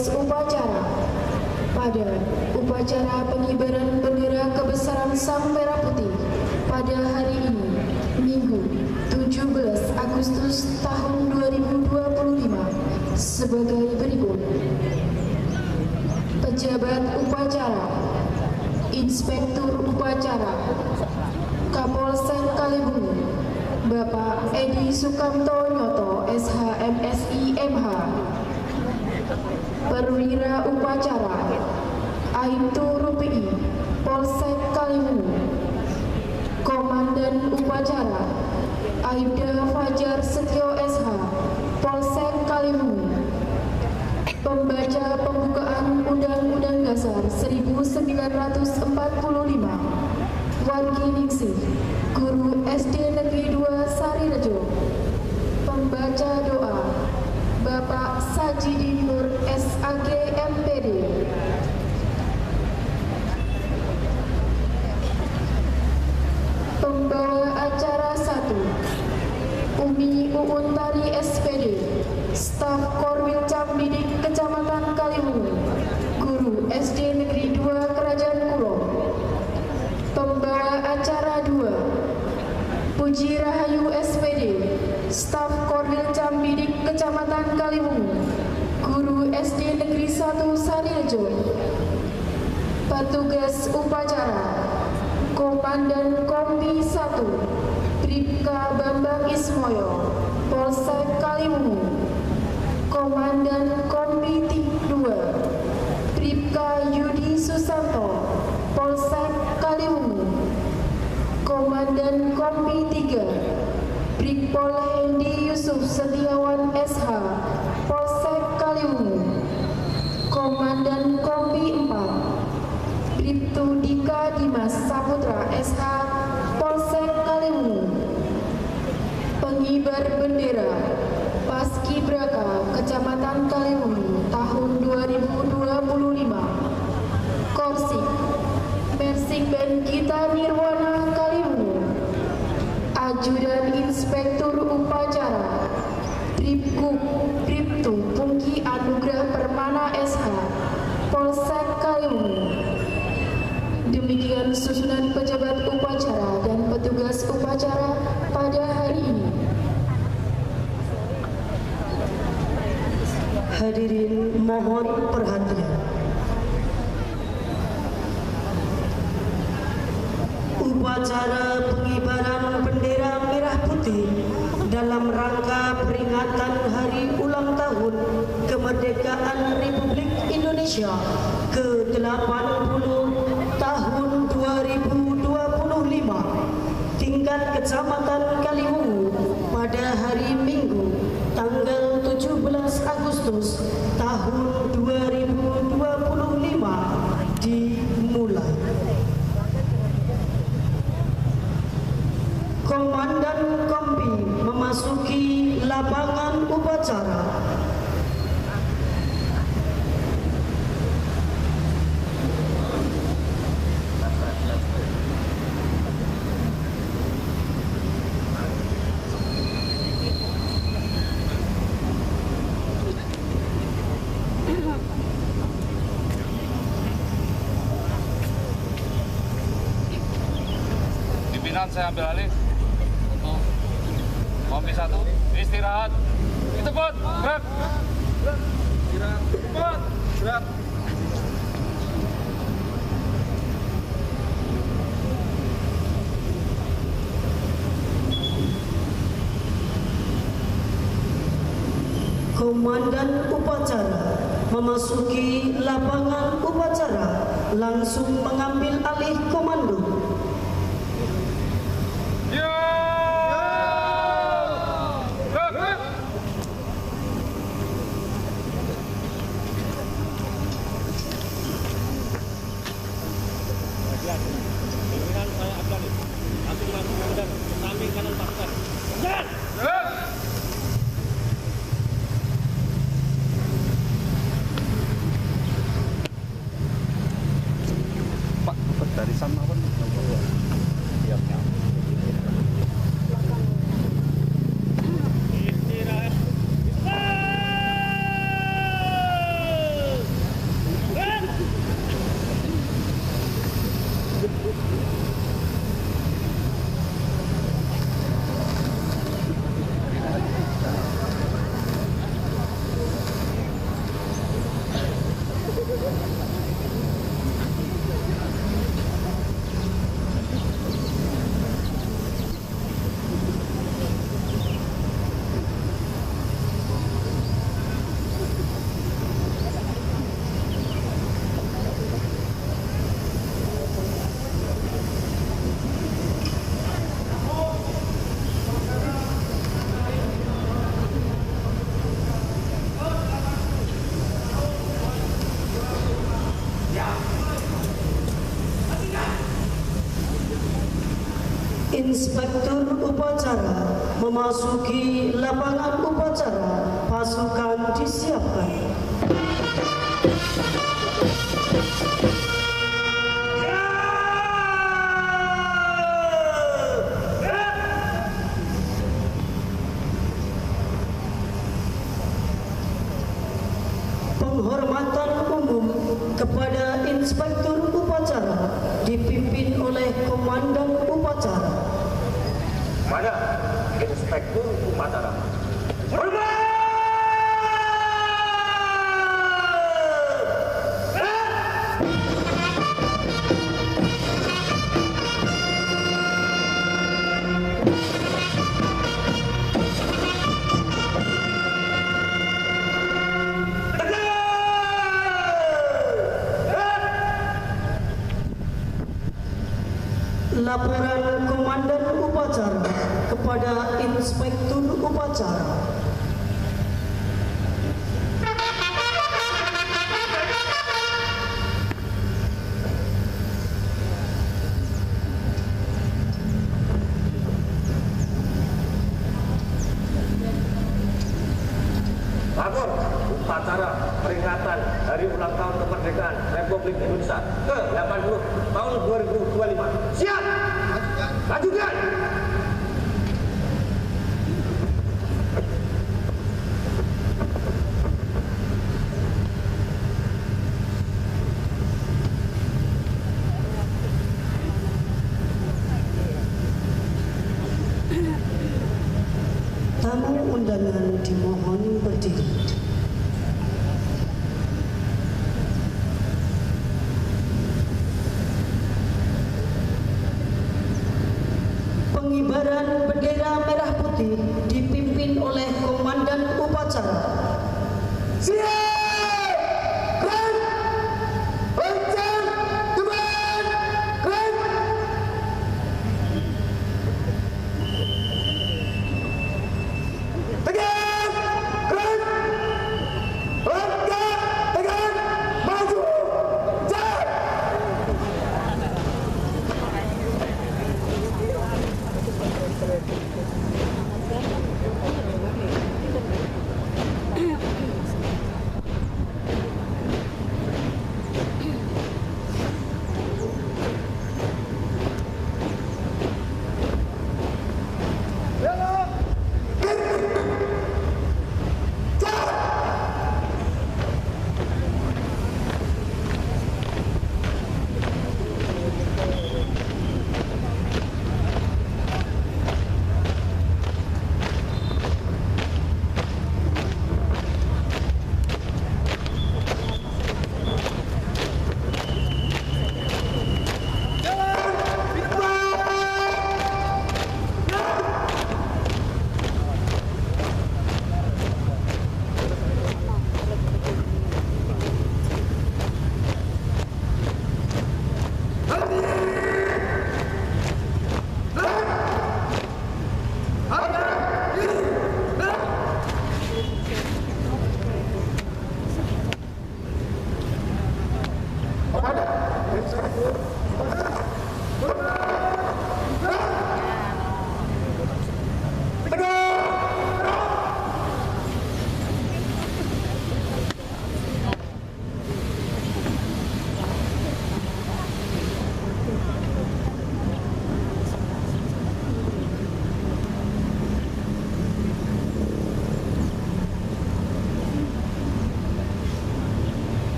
Petugas upacara. Pada upacara pengibaran bendera kebesaran Sang Merah Putih pada hari ini, Minggu 17 Agustus tahun 2025 sebagai berikut. Pejabat upacara, Inspektur upacara, Kapolsek Kaliwungu, Bapak Edi Sukamto Nyoto, SH.MSI MH. Perwira upacara, Aibtu Rupi'i, Polsek Kaliwungu. Komandan upacara, Aibda Fajar Setio SH, Polsek Kaliwungu. Pembaca pembukaan Undang-Undang Dasar 1945, Wargi Ningsih, Guru SD Negeri 2 Sarirejo. Pembaca doa, Bapak Sajidi Nur SAG MPD. Pembawa acara 1, Umi Uun Tari SPD, Staf Korwil Cambidik Kecamatan Kaliwungu, Guru SD Negeri 2 Kerajaan Kulon. Pembawa acara 2, Puji Rahayu SPD, Staf Korwil Cambidik Kecamatan Kaliwungu, Guru SD Negeri 1 Sarirejo. Petugas upacara, Komandan Kompi 1, Bribka Bambang Ismoyo, Polsek Kaliwungu. Komandan Kompi 2, Bribka Yudi Susanto, Polsek Kaliwungu. Komandan Kompi 3, Brigpol Hendi Yusuf Setiawan SH, Polsek Kaliwungu. Komandan Kompi 4, Bribtu Dika Dimas Saputra SH, Polsek Kaliwungu. Pengibar bendera Paskibraka Kecamatan Kaliwungu tahun 2025. Korsik Persik Band Gita Nirwana Kaliwungu. Ajudan Inspektur upacara, Bribtu Pungki Anugrah Permana SH, Polsek Kaliwungu. Demikian susunan pejabat upacara dan petugas upacara pada hari ini. Hadirin mohon perhatian. Upacara pengibaran bendera merah putih dalam rangka peringatan hari ulang tahun kemerdekaan Republik Indonesia ke-80 tahun 2025 tingkat Kecamatan Kaliwungu pada hari Minggu tanggal 17 Agustus tahun 2025 dimulai. Komandan Kompi memasuki lapangan upacara. Pimpinan saya ambil alih untuk Kompi 1, istirahat, cepat, gerak, istirahat, cepat, gerak. Komandan upacara memasuki lapangan upacara langsung mengambil alih komando. Pak, dari sana pun memasuki lapangan upacara. Pasukan disiapkan. Penghormatan umum kepada Inspektur Upacara dipimpin oleh Komandan Upacara. Mana Inspektur Upacara? Hormat! Laporan Komandan Upacara kepada Inspektur Upacara. Lapor upacara peringatan Hari Ulang Tahun Kemerdekaan Republik Indonesia ke-80 tahun 2025. Siap! Lanjutkan! Tamu undangan dimohon berdiri. Pengibaran bendera merah putih dipimpin oleh Komandan Upacara. Siap! Keren! Kencang! Depan! Keren! Tegak! Keren! Tegak! Tegak! Maju! Jalan!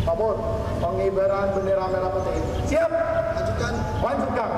Lapor pengibaran bendera merah putih. Siap. Lanjutkan. Lanjutkan.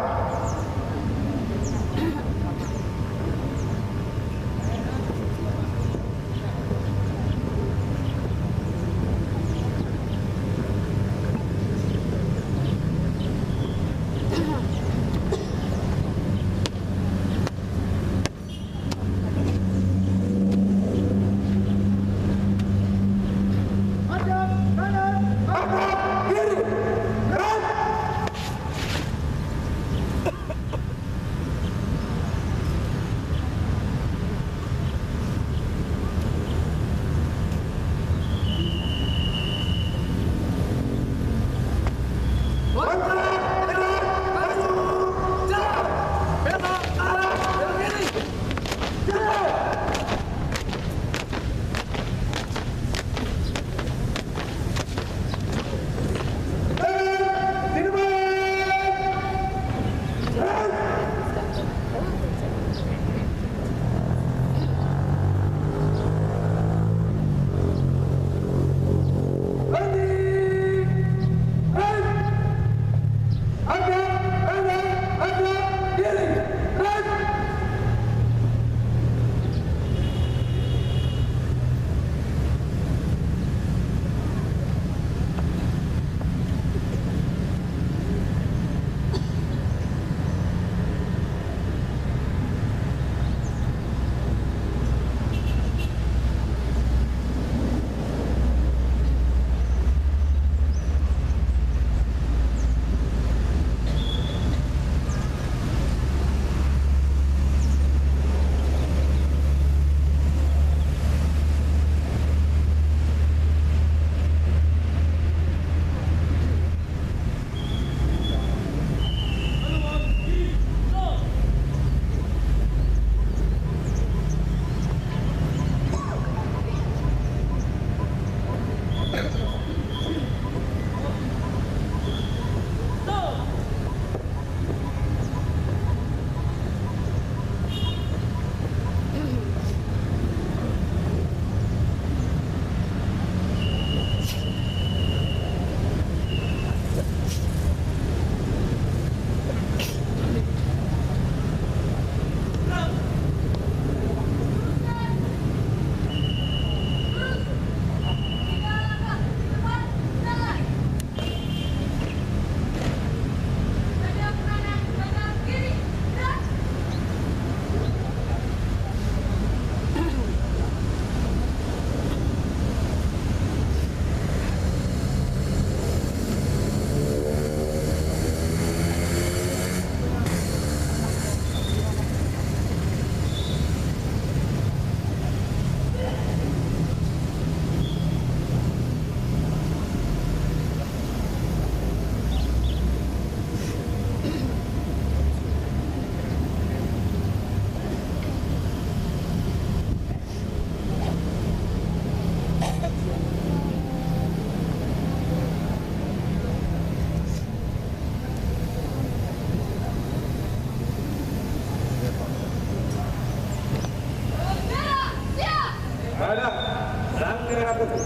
merah putih.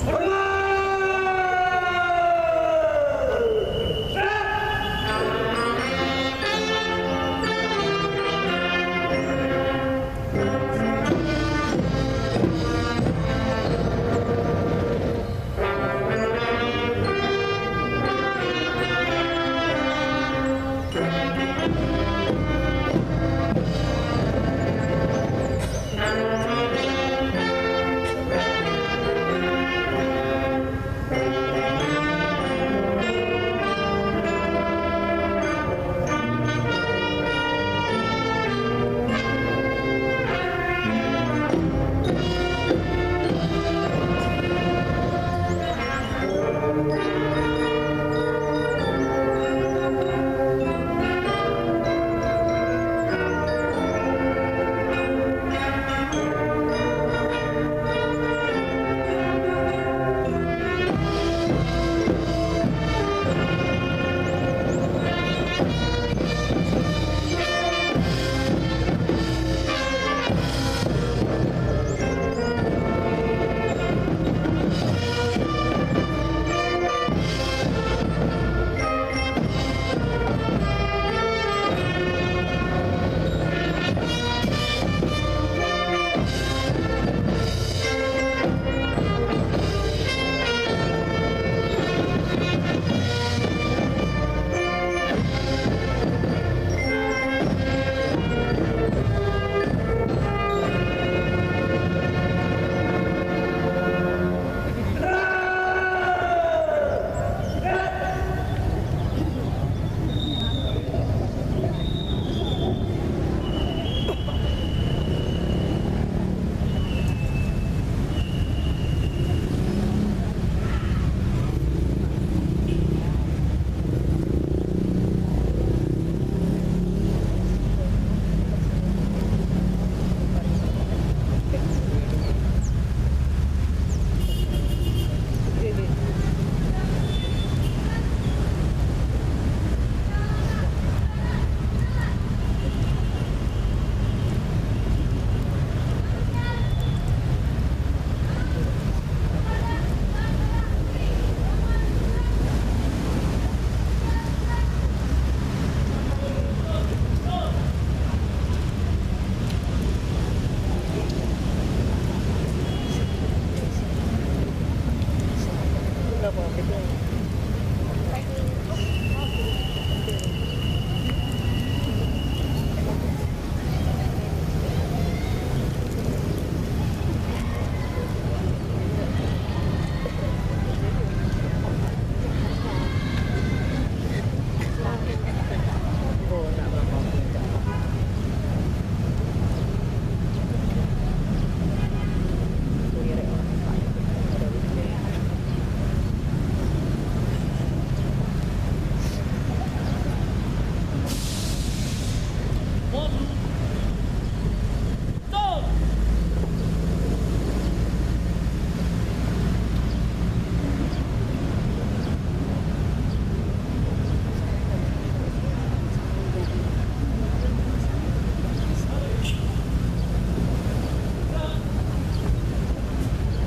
Hormat!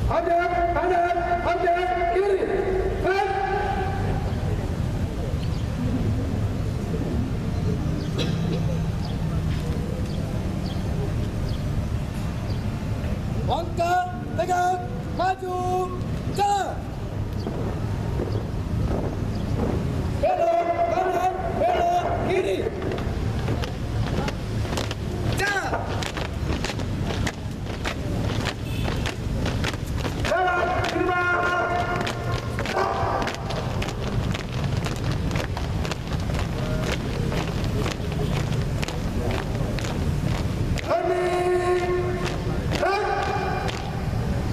Hadap, kiri, gerak. Langkah, tegak, maju, jalan. Belok kanan, belok kiri. Jalan. Jalan, lima.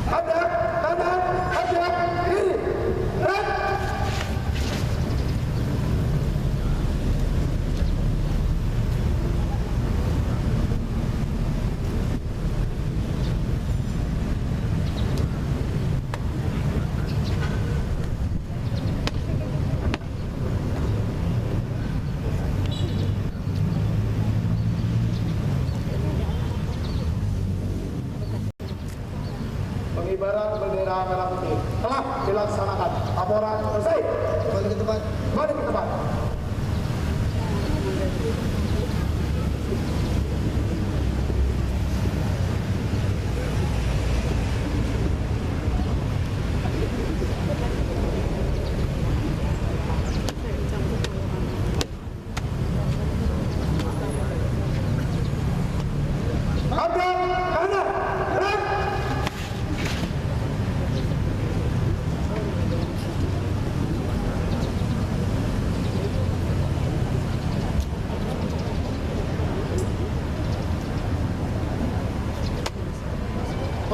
Hadap, kanan, hadap, kiri. pengibaran bendera merah putih telah dilaksanakan. Laporan selesai. Balik ke tempat. Balik ke tempat.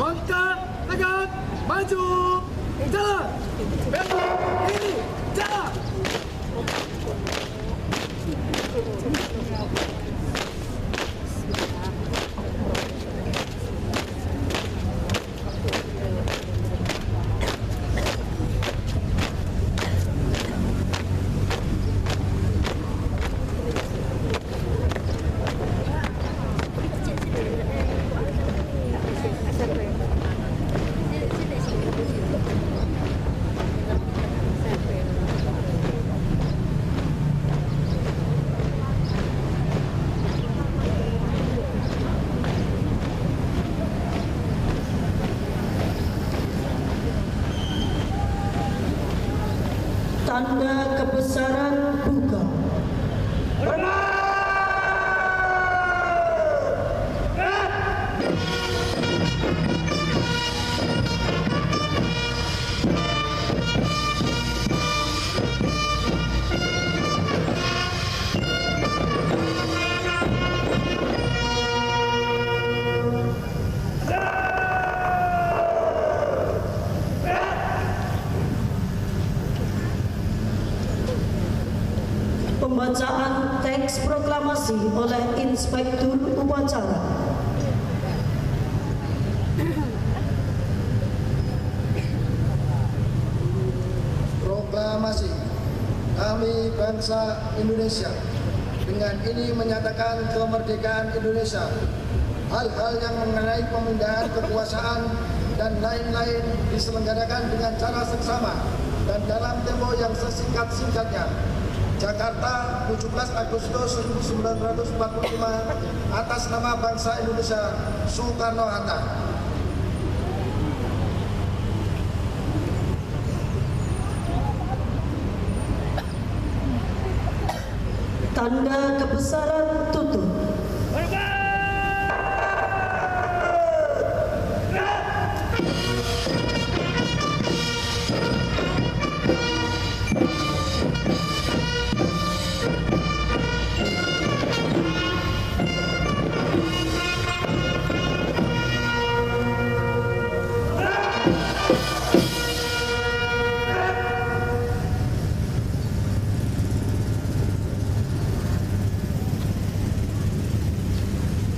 Angkat, tegak, maju, jalan. Belok, kiri, jalan. Tanda kebesaran buka. Pembacaan teks proklamasi oleh Inspektur Upacara. Proklamasi kami bangsa Indonesia dengan ini menyatakan kemerdekaan Indonesia. Hal-hal yang mengenai pemindahan kekuasaan dan lain-lain diselenggarakan dengan cara seksama dan dalam tempo yang sesingkat-singkatnya. Jakarta, 17 Agustus 1945, atas nama bangsa Indonesia, Soekarno-Hatta. Tanda kebesaran tutup.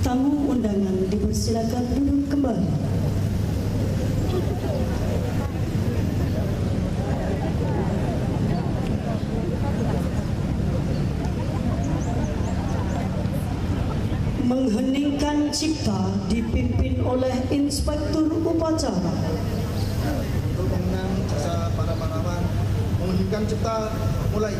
Tamu undangan dipersilakan duduk kembali. Mengheningkan cipta dipimpin oleh Inspektur Upacara. Untuk mengenang jasa para pahlawan, mengheningkan cipta mulai.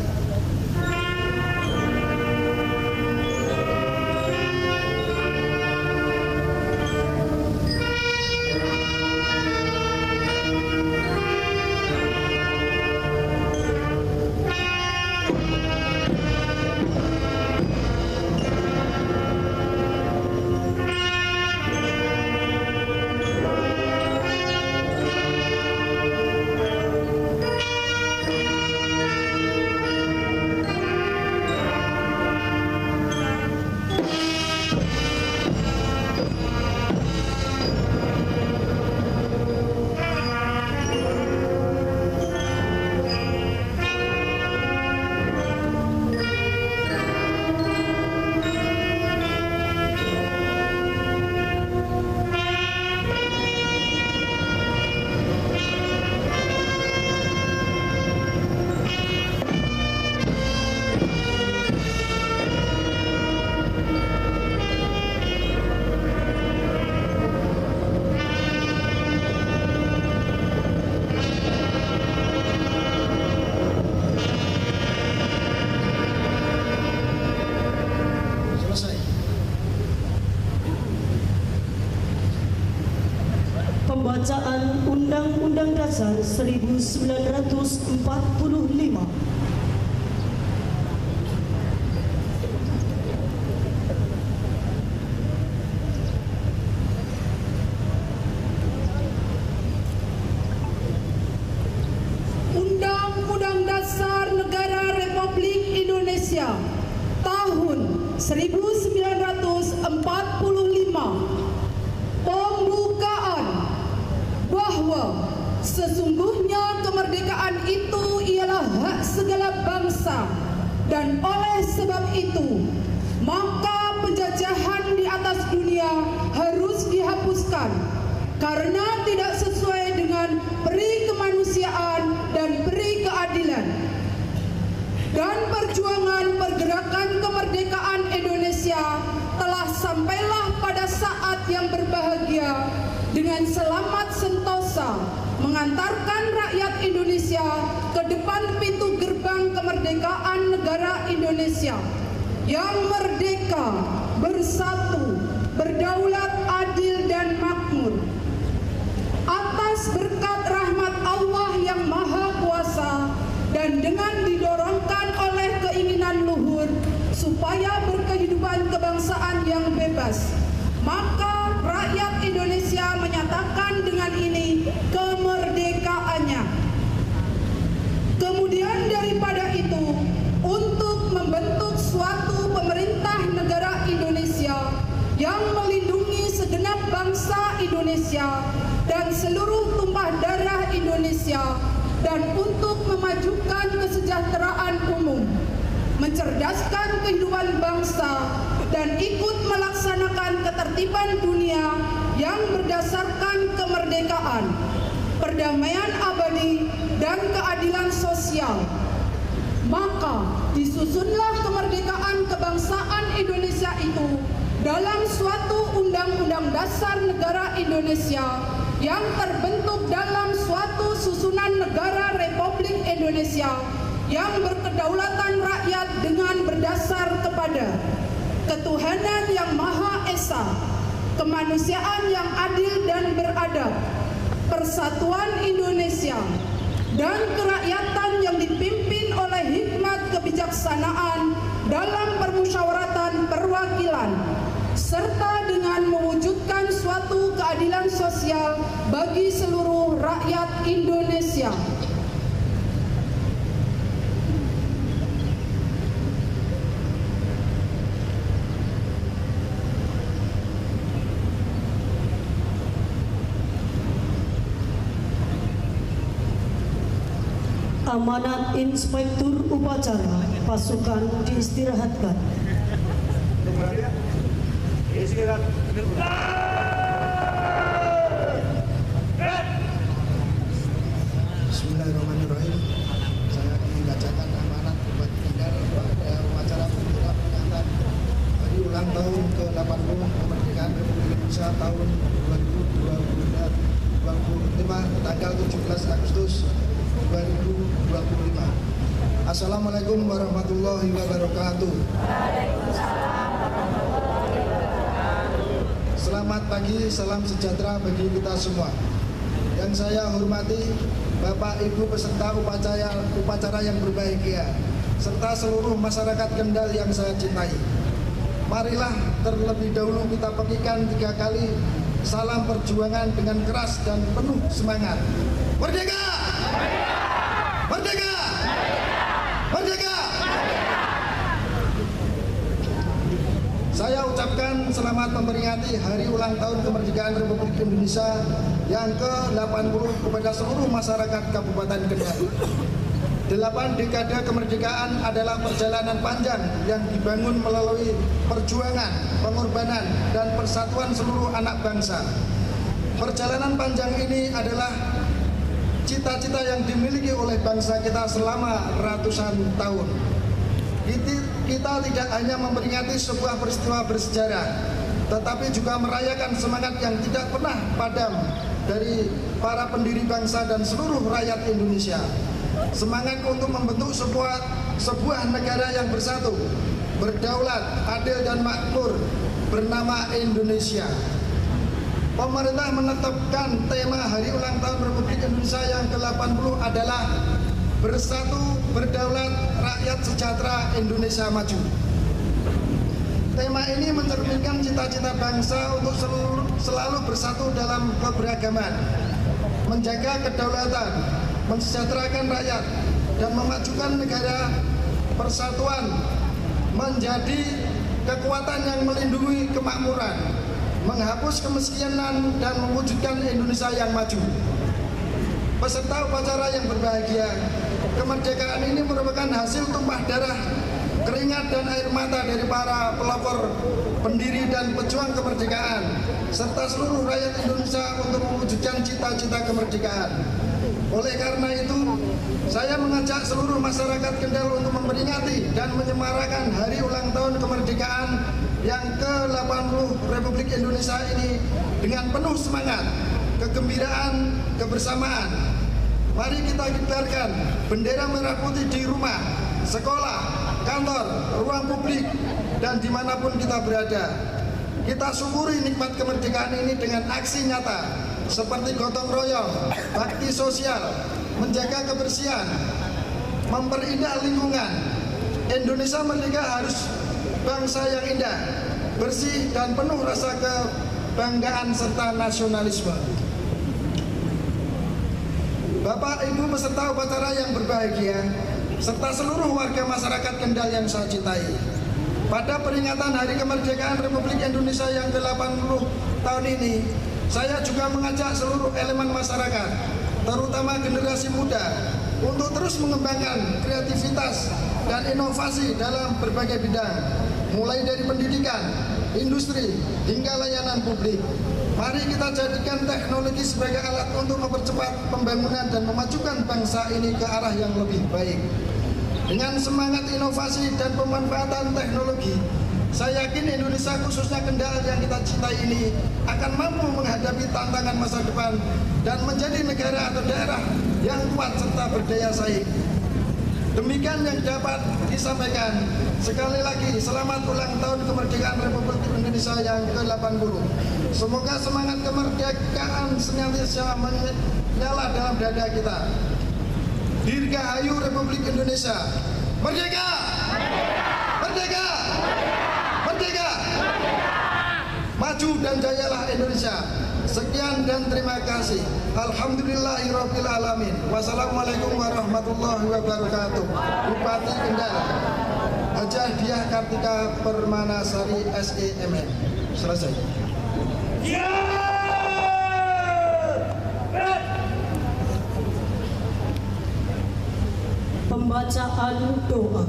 Pembacaan Undang-Undang Dasar 1945. Undang-Undang Dasar Negara Republik Indonesia tahun 1945. Pembukaan bahwa sesungguhnya kemerdekaan itu ialah hak segala bangsa, dan oleh sebab itu maka penjajahan di atas dunia harus dihapuskan karena tidak sesuai dengan peri kemanusiaan dan peri keadilan. Dan perjuangan pergerakan kemerdekaan Indonesia telah sampailah pada saat yang berbahagia dengan selamat sentosa mengantarkan rakyat Indonesia ke depan pintu gerbang kemerdekaan negara Indonesia yang merdeka, bersatu, berdaulat, adil dan makmur. Atas berkat rahmat Allah yang Maha Kuasa dan dengan didorongkan oleh keinginan luhur supaya berkehidupan kebangsaan yang bebas, maka rakyat Indonesia menyatakan dengan ini kemerdekaannya. Kemudian daripada itu, untuk membentuk suatu pemerintah negara Indonesia yang melindungi segenap bangsa Indonesia dan seluruh tumpah darah Indonesia, dan untuk memajukan kesejahteraan umum, mencerdaskan kehidupan bangsa, dan ikut melaksanakan ketertiban dunia yang berdasarkan kemerdekaan, perdamaian abadi, dan keadilan sosial. Maka disusunlah kemerdekaan kebangsaan Indonesia itu dalam suatu Undang-Undang Dasar Negara Indonesia yang terbentuk dalam suatu susunan negara Republik Indonesia yang berkedaulatan rakyat dengan berdasar kepada ketuhanan yang Maha Esa, kemanusiaan yang adil dan beradab, persatuan Indonesia, dan kerakyatan yang dipimpin oleh hikmat kebijaksanaan dalam permusyawaratan perwakilan, serta dengan mewujudkan suatu keadilan sosial bagi seluruh rakyat Indonesia. Amanat Inspektur Upacara pasukan diistirahatkan. Bismillahirrahmanirrahim. Saya akan membacakan amanat buat tinggal pada upacara pembukaan peringatan hari ulang tahun ke-80 kemerdekaan Republik Indonesia tahun 2025 tanggal 17 Agustus 2025. Assalamualaikum warahmatullahi wabarakatuh. Selamat pagi, salam sejahtera bagi kita semua. Yang saya hormati Bapak Ibu peserta upacara yang berbahagia, serta seluruh masyarakat Kendal yang saya cintai. Marilah terlebih dahulu kita pekikan 3 kali salam perjuangan dengan keras dan penuh semangat. Merdeka! Merdeka! Merdeka! Saya ucapkan selamat memperingati hari ulang tahun kemerdekaan Republik Indonesia yang ke-80 kepada seluruh masyarakat Kabupaten Kendal. 8 dekade kemerdekaan adalah perjalanan panjang yang dibangun melalui perjuangan, pengorbanan, dan persatuan seluruh anak bangsa. Perjalanan panjang ini adalah cita-cita yang dimiliki oleh bangsa kita selama ratusan tahun. Kita tidak hanya memperingati sebuah peristiwa bersejarah, tetapi juga merayakan semangat yang tidak pernah padam dari para pendiri bangsa dan seluruh rakyat Indonesia. Semangat untuk membentuk sebuah negara yang bersatu, berdaulat, adil dan makmur bernama Indonesia. pemerintah menetapkan tema Hari Ulang Tahun Republik Indonesia yang ke-80 adalah Bersatu, Berdaulat, Rakyat Sejahtera, Indonesia Maju. Tema ini mencerminkan cita-cita bangsa untuk selalu bersatu dalam keberagaman, menjaga kedaulatan, mensejahterakan rakyat, dan memajukan negara persatuan menjadi kekuatan yang melindungi kemakmuran, menghapus kemiskinan, dan mewujudkan Indonesia yang maju. Peserta upacara yang berbahagia, kemerdekaan ini merupakan hasil tumpah darah, keringat dan air mata dari para pelopor, pendiri dan pejuang kemerdekaan, serta seluruh rakyat Indonesia untuk mewujudkan cita-cita kemerdekaan. Oleh karena itu, saya mengajak seluruh masyarakat Kendal untuk memperingati dan menyemarakan Hari Ulang Tahun Kemerdekaan yang ke-80 Republik Indonesia ini dengan penuh semangat, kegembiraan, kebersamaan. Mari kita kibarkan bendera merah putih di rumah, sekolah, kantor, ruang publik, dan dimanapun kita berada. Kita syukuri nikmat kemerdekaan ini dengan aksi nyata seperti gotong royong, bakti sosial, menjaga kebersihan, memperindah lingkungan. Indonesia merdeka harus bangsa yang indah, bersih, dan penuh rasa kebanggaan serta nasionalisme. Bapak, Ibu peserta upacara yang berbahagia, serta seluruh warga masyarakat Kendal yang saya cintai, pada peringatan Hari Kemerdekaan Republik Indonesia yang ke-80 tahun ini, saya juga mengajak seluruh elemen masyarakat, terutama generasi muda, untuk terus mengembangkan kreativitas dan inovasi dalam berbagai bidang, mulai dari pendidikan, industri, hingga layanan publik. Mari kita jadikan teknologi sebagai alat untuk mempercepat pembangunan dan memajukan bangsa ini ke arah yang lebih baik. Dengan semangat inovasi dan pemanfaatan teknologi, saya yakin Indonesia, khususnya Kendal yang kita cintai ini, akan mampu menghadapi tantangan masa depan dan menjadi negara atau daerah yang kuat serta berdaya saing. Demikian yang dapat disampaikan. Sekali lagi, selamat ulang tahun kemerdekaan Republik Indonesia yang ke-80. Semoga semangat kemerdekaan senantiasa menyala dalam dada kita. Dirgahayu Republik Indonesia. Merdeka! Merdeka! Merdeka! Maju dan jayalah Indonesia. Sekian dan terima kasih. Alhamdulillahirabbil alamin. Wassalamualaikum warahmatullahi wabarakatuh. Bupati Kendal, Hajah Diah Kartika Permanasari SEMN. Selesai. Pembacaan doa.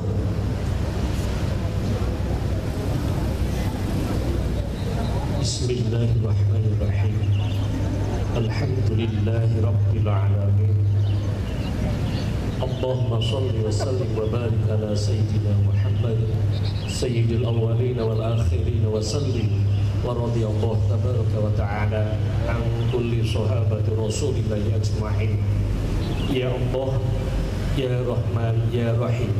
Bismillahirrahmanirrahim. Alhamdulillahi Rabbil Alamin. Allahumma salli wa sallim wa barik ala Sayyidina Muhammad Sayyidil awwalin wal akhirin wa sallim wa radiyallahu tabaraka wa ta'ala an kulli sahabati Rasulillahi ajma'in. Ya Allah, Ya Rahman, Ya Rahim,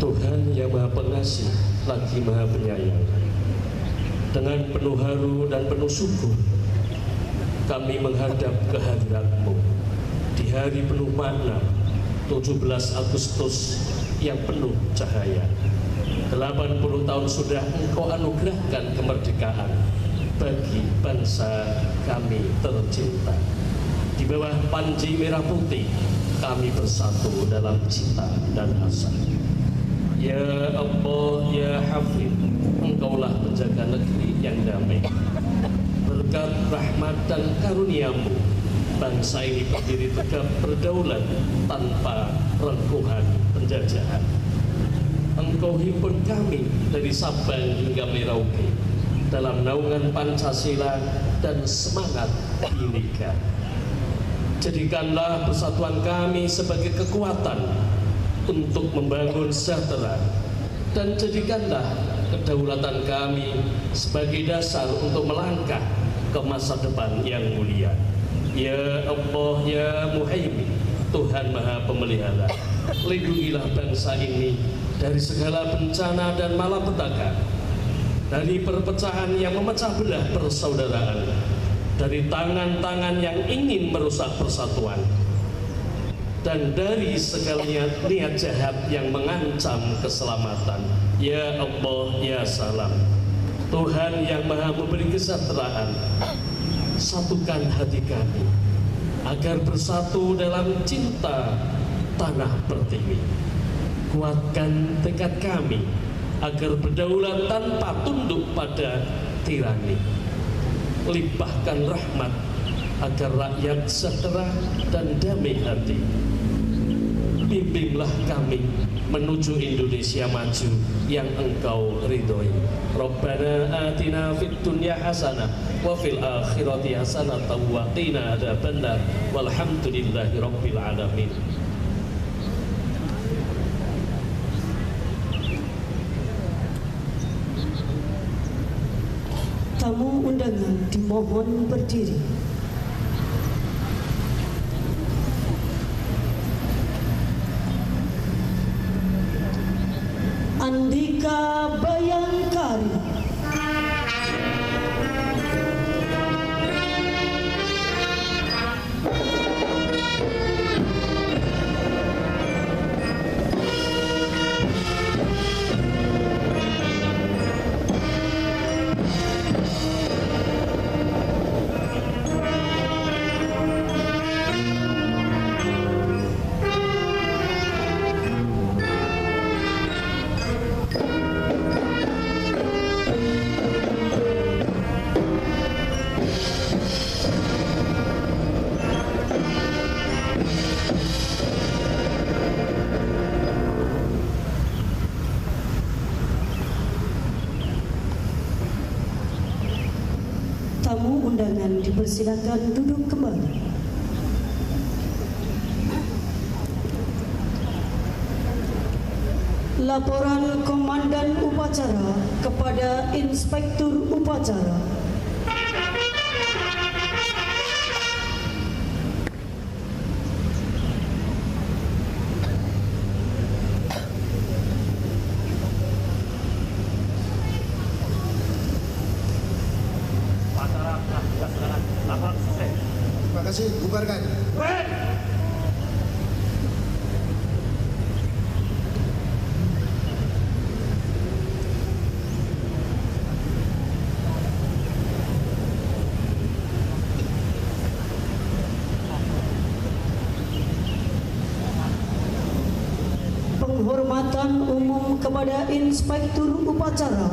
Tuhan yang Maha Pengasih lagi Maha Penyayang, dengan penuh haru dan penuh syukur kami menghadap kehadirat-Mu di hari penuh makna 17 Agustus yang penuh cahaya. 80 tahun sudah Engkau anugerahkan kemerdekaan bagi bangsa kami tercinta. Di bawah panji merah putih kami bersatu dalam cita dan asa. Ya Allah, Ya Hafid, Engkaulah penjaga negeri yang damai. Berkat rahmat dan karunia-Mu, bangsa ini berdiri tegap berdaulat tanpa rengkuhan penjajahan. Engkau himpun kami dari Sabang hingga Merauke dalam naungan Pancasila dan semangat Bhinneka. Jadikanlah persatuan kami sebagai kekuatan untuk membangun sejahtera, dan jadikanlah kedaulatan kami sebagai dasar untuk melangkah ke masa depan yang mulia. Ya Allah, Ya Muhaimin, Tuhan Maha Pemelihara, lindungilah bangsa ini dari segala bencana dan malapetaka, dari perpecahan yang memecah belah persaudaraan, dari tangan-tangan yang ingin merusak persatuan, dan dari segala niat jahat yang mengancam keselamatan. Ya Allah, ya Salam, Tuhan yang Maha memberi kesejahteraan, satukan hati kami agar bersatu dalam cinta tanah pertiwi. Kuatkan tekad kami agar berdaulat tanpa tunduk pada tirani. Limpahkan rahmat agar rakyat sejahtera dan damai hati. Bimbinglah kami menuju Indonesia maju yang Engkau ridhoi. Rabbana atina fid dunya hasanah wa fil akhirati hasanah wa qina adzabannar. Walhamdulillahi rabbil alamin. Tamu undangan dimohon berdiri. Andika Bayangkari, tamu undangan dipersilakan duduk kembali. Laporan Komandan Upacara kepada Inspektur Upacara. Terima kasih, bubarkan. Penghormatan umum kepada Inspektur Upacara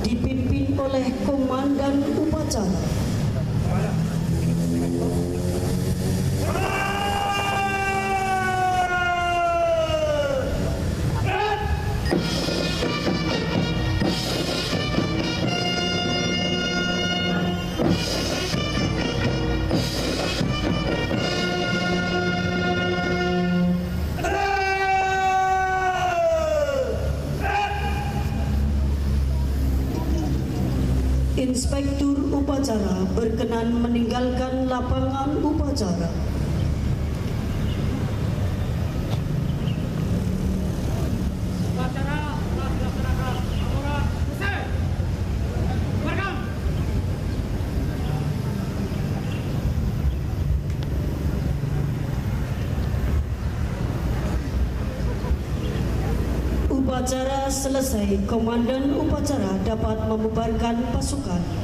dipimpin oleh Komandan Upacara. Inspektur Upacara berkenan meninggalkan lapangan upacara. Upacara selesai, Komandan Upacara dapat membubarkan pasukan.